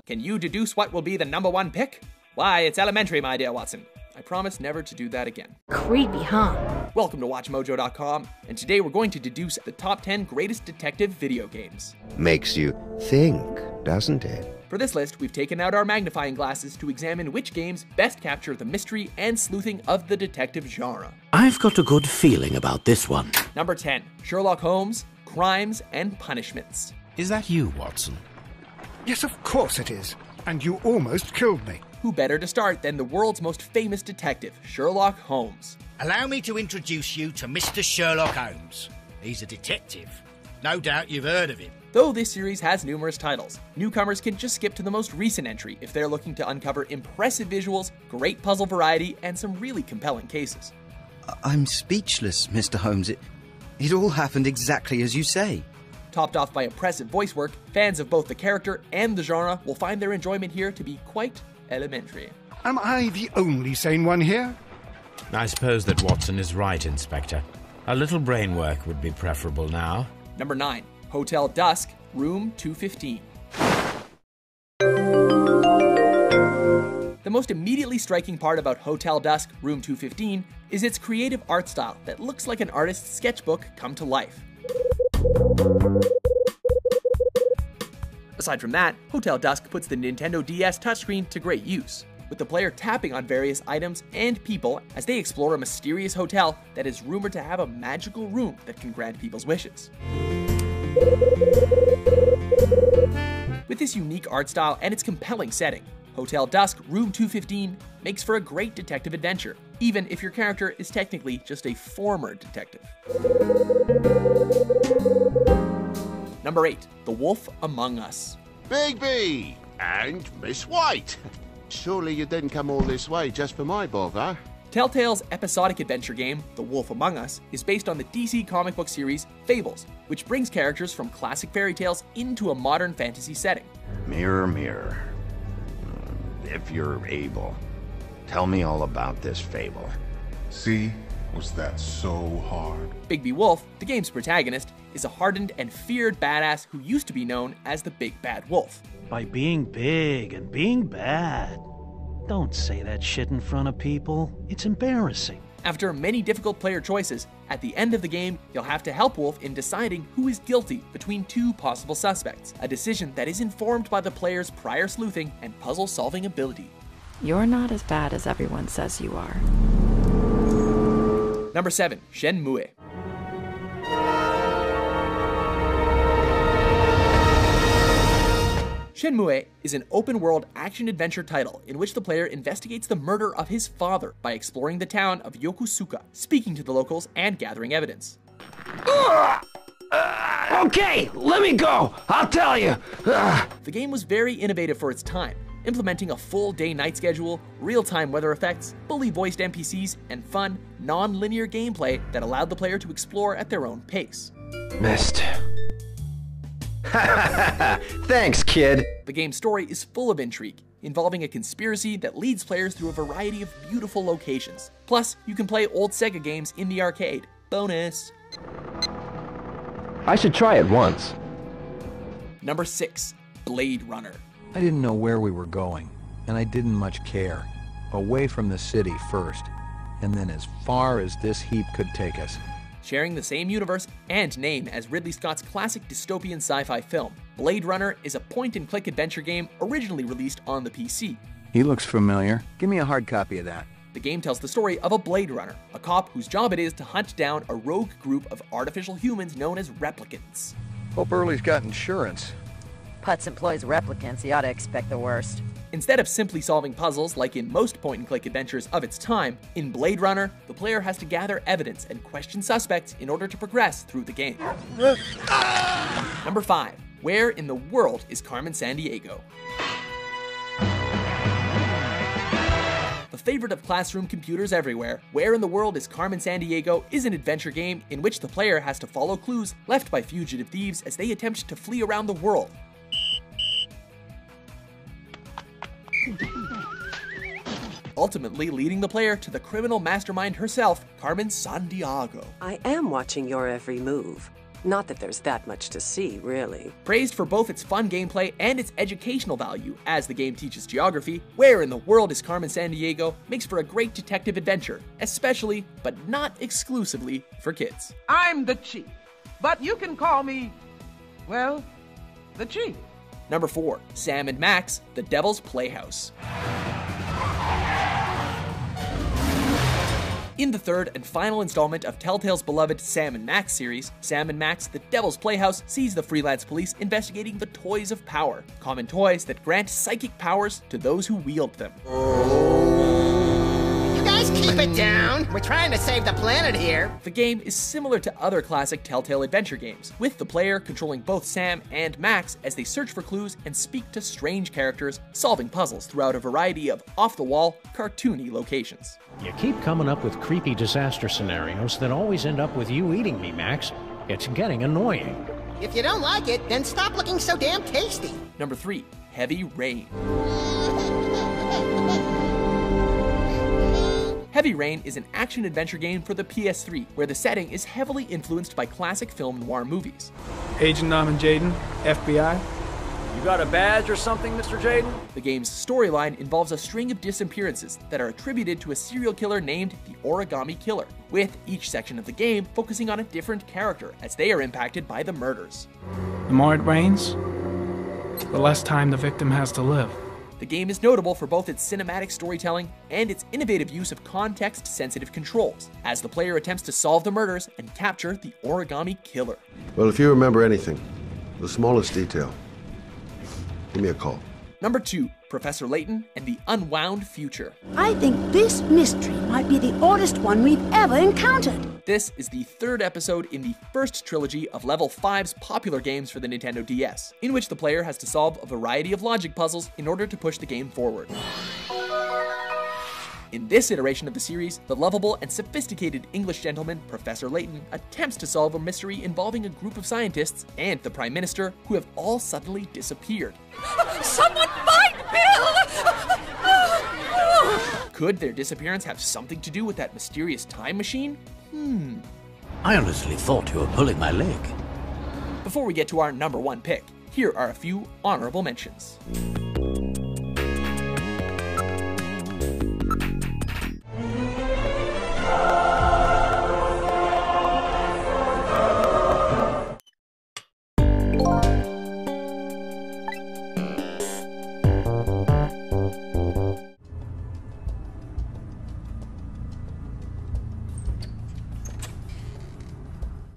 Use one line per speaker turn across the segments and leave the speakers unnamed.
Can you deduce what will be the #1 pick? Why, it's elementary, my dear Watson. I promise never to do that again.
Creepy, huh?
Welcome to WatchMojo.com, and today we're going to deduce the top 10 greatest detective video games.
Makes you think, doesn't it?
For this list, we've taken out our magnifying glasses to examine which games best capture the mystery and sleuthing of the detective genre.
I've got a good feeling about this one.
Number 10, Sherlock Holmes, Crimes and Punishments.
Is that you, Watson?
Yes, of course it is. And you almost killed me.
Who better to start than the world's most famous detective, Sherlock Holmes?
Allow me to introduce you to Mr. Sherlock Holmes. He's a detective. No doubt you've heard of him.
Though this series has numerous titles, newcomers can just skip to the most recent entry if they're looking to uncover impressive visuals, great puzzle variety, and some really compelling cases.
I'm speechless, Mr. Holmes. It all happened exactly as you say.
Topped off by impressive voice work, fans of both the character and the genre will find their enjoyment here to be quite elementary.
Am I the only sane one here?
I suppose that Watson is right, Inspector. A little brain work would be preferable now.
Number 9, Hotel Dusk, Room 215. The most immediately striking part about Hotel Dusk, Room 215 is its creative art style that looks like an artist's sketchbook come to life. Aside from that, Hotel Dusk puts the Nintendo DS touchscreen to great use, with the player tapping on various items and people as they explore a mysterious hotel that is rumored to have a magical room that can grant people's wishes. With this unique art style and its compelling setting, Hotel Dusk Room 215 makes for a great detective adventure, even if your character is technically just a former detective. Number 8, The Wolf Among Us.
Bigby! And Miss White! Surely you didn't come all this way just for my bother?
Telltale's episodic adventure game, The Wolf Among Us, is based on the DC comic book series Fables, which brings characters from classic fairy tales into a modern fantasy setting.
Mirror, mirror, if you're able, tell me all about this fable.
See? Was that so hard?
Bigby Wolf, the game's protagonist, is a hardened and feared badass who used to be known as the Big Bad Wolf.
By being big and being bad. Don't say that shit in front of people. It's embarrassing.
After many difficult player choices, at the end of the game, you'll have to help Wolf in deciding who is guilty between two possible suspects, a decision that is informed by the player's prior sleuthing and puzzle-solving ability.
You're not as bad as everyone says you are.
Number 7, Shenmue. Shenmue is an open-world action-adventure title in which the player investigates the murder of his father by exploring the town of Yokosuka, speaking to the locals and gathering evidence.
Okay, let me go. I'll tell you.
The game was very innovative for its time, implementing a full day-night schedule, real-time weather effects, fully voiced NPCs, and fun, non-linear gameplay that allowed the player to explore at their own pace.
Missed. Thanks, kid.
The game's story is full of intrigue, involving a conspiracy that leads players through a variety of beautiful locations. Plus, you can play old Sega games in the arcade. Bonus!
I should try it once.
Number 6, Blade Runner.
I didn't know where we were going, and I didn't much care. Away from the city first, and then as far as this heap could take us.
Sharing the same universe and name as Ridley Scott's classic dystopian sci-fi film, Blade Runner is a point-and-click adventure game originally released on the PC.
He looks familiar. Give me a hard copy of that.
The game tells the story of a Blade Runner, a cop whose job it is to hunt down a rogue group of artificial humans known as replicants.
Hope Early's got insurance.
Putz employs replicants, he ought to expect the worst.
Instead of simply solving puzzles like in most point-and-click adventures of its time, in Blade Runner, the player has to gather evidence and question suspects in order to progress through the game. Number 5. Where in the world is Carmen Sandiego? The favorite of classroom computers everywhere, Where in the World is Carmen Sandiego is an adventure game in which the player has to follow clues left by fugitive thieves as they attempt to flee around the world. ultimately leading the player to the criminal mastermind herself, Carmen Sandiego.
I am watching your every move. Not that there's that much to see, really.
Praised for both its fun gameplay and its educational value, as the game teaches geography, Where in the World is Carmen Sandiego makes for a great detective adventure, especially, but not exclusively, for kids.
I'm the Chief, but you can call me, well, the Chief.
Number 4, Sam and Max, The Devil's Playhouse. In the third and final installment of Telltale's beloved Sam and Max series, Sam and Max, The Devil's Playhouse sees the freelance police investigating the Toys of Power, common toys that grant psychic powers to those who wield them.
You guys keep it down. We're trying to save the planet here.
The game is similar to other classic Telltale adventure games, with the player controlling both Sam and Max as they search for clues and speak to strange characters, solving puzzles throughout a variety of off-the-wall, cartoony locations.
You keep coming up with creepy disaster scenarios that always end up with you eating me, Max. It's getting annoying.
If you don't like it, then stop looking so damn tasty.
Number 3, Heavy Rain. Heavy Rain is an action-adventure game for the PS3, where the setting is heavily influenced by classic film noir movies.
Agent Norman Jaden, FBI. You got a badge or something, Mr. Jaden?
The game's storyline involves a string of disappearances that are attributed to a serial killer named the Origami Killer, with each section of the game focusing on a different character as they are impacted by the murders.
The more it rains, the less time the victim has to live.
The game is notable for both its cinematic storytelling and its innovative use of context-sensitive controls, as the player attempts to solve the murders and capture the Origami Killer.
Well, if you remember anything, the smallest detail, give me a call.
Number 2, Professor Layton and the Unwound Future.
I think this mystery might be the oddest one we've ever encountered.
This is the third episode in the first trilogy of Level 5's popular games for the Nintendo DS, in which the player has to solve a variety of logic puzzles in order to push the game forward. In this iteration of the series, the lovable and sophisticated English gentleman, Professor Layton, attempts to solve a mystery involving a group of scientists and the Prime Minister who have all suddenly disappeared.
Someone find Bill!
Could their disappearance have something to do with that mysterious time machine?
I honestly thought you were pulling my leg.
Before we get to our number 1 pick, here are a few honorable mentions.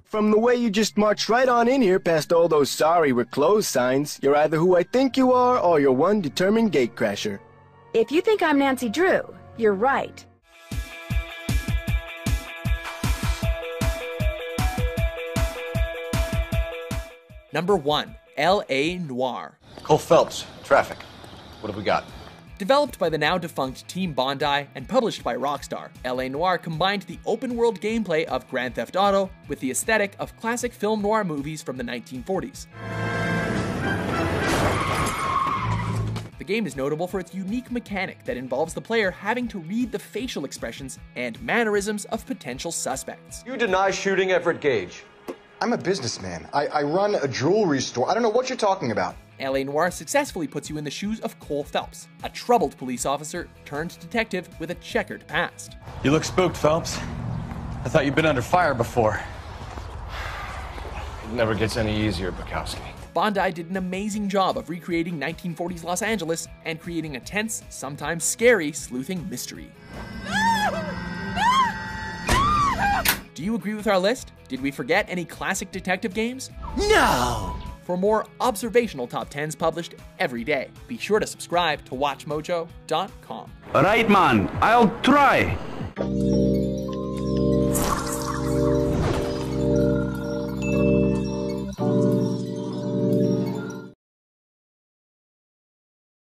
From the way you just marched right on in here past all those sorry we're closed signs, you're either who I think you are or you're one determined gatecrasher.
If you think I'm Nancy Drew, you're right.
Number 1, L.A. Noire.
Cole Phelps, Traffic. What have we got?
Developed by the now-defunct Team Bondi and published by Rockstar, L.A. Noire combined the open-world gameplay of Grand Theft Auto with the aesthetic of classic film noir movies from the 1940s. The game is notable for its unique mechanic that involves the player having to read the facial expressions and mannerisms of potential suspects.
You deny shooting Everett Gage.
I'm a businessman. I run a jewelry store. I don't know what you're talking about.
L.A. Noire successfully puts you in the shoes of Cole Phelps, a troubled police officer turned detective with a checkered past.
You look spooked, Phelps. I thought you'd been under fire before. It never gets any easier, Bukowski.
Bondi did an amazing job of recreating 1940s Los Angeles and creating a tense, sometimes scary, sleuthing mystery. Do you agree with our list? Did we forget any classic detective games?
No!
For more observational top 10s published every day, be sure to subscribe to WatchMojo.com.
Right, man. I'll try.